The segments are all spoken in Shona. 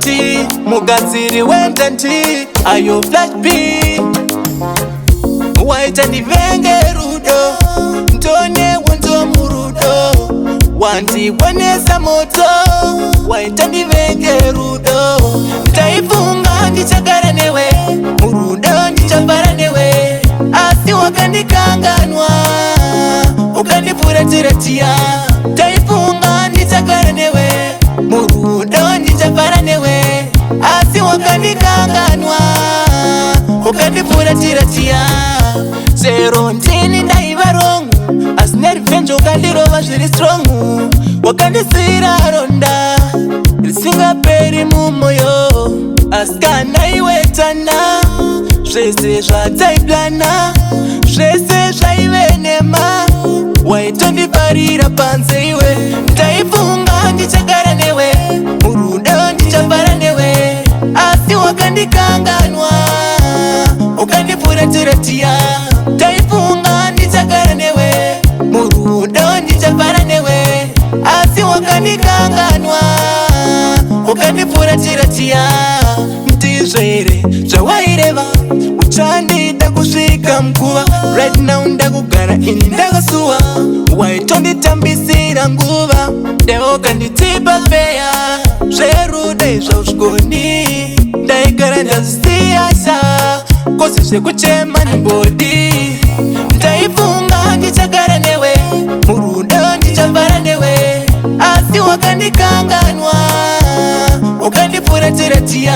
T, mugadziri wentanti, ayo Flash B. Waita ndivenge rudo, ntone wonto murudo, wandibonesa moto. Waita ndivenge rudo, ndaifunga ndichagara newe, murudo ndichafara newe. Asi wakandikanganwa, ukandifuratiratia. Ndaifunga ndichagara newe, murudo ndichafara newe. Asi wakandikanganwa, ukandifuratiratia. Zero ntini ndaiva wrong, asina revenge ukandirova zviri strong. Wakandisira ronda risingaperi mumoyo, asi kana iwe tana zvese zvataiplana, zvese zvaive nema. Waitondiparira panze iwe, ndaifunga ndichagara newe, murudo ndichafara newe. Asi wakandikanganwa, ukandifuratiratia. Ndaifunga ndichagara newe, murudo ndichafara newe. Asi wakandikanganwa, ukandifuratiratia. Ndizvere zvawaireva, uchandida kusvika mkuva. Right now ndakugara ini ndakasuwa, waitonditambisira nguva. Deo kanditipa feya, zverudo izvozvikoni. Ndaigara ndazvisiyasa, kosi zvekuchema nembodi. Ndaifunga ndichagara newe, murudo ndichafara newe. Asi wakandikanganwa, ukandifuratiratia.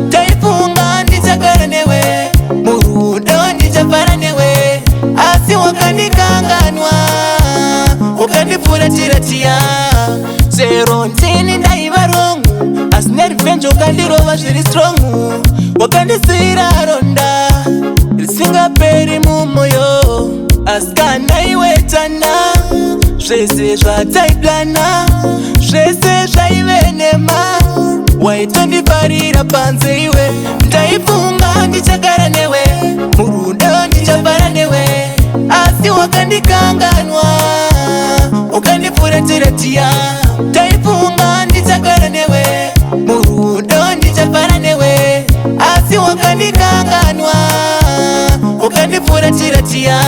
Ndaifunga ndichagara newe, murudo ndichafara newe. Asi wakandikanganwa, ukandifuratiratia. Zero ntini ndaiva wrong, asina revenge ukandirova zviri strong. Wakandisira ronda risingaperi mumoyo, asi kana iwe tana zvese zvataiplana, zvese zvaive nema. Waitondiparira panze iwe, ndaifunga ndichagara newe, murudo ndichafara newe. Asi wakandikanganwa, ukandifuratiratia. Ndaifunga ndichagara newe, murudo ndichafara newe. Asi wakandikanganwa, ukandifuratiratia.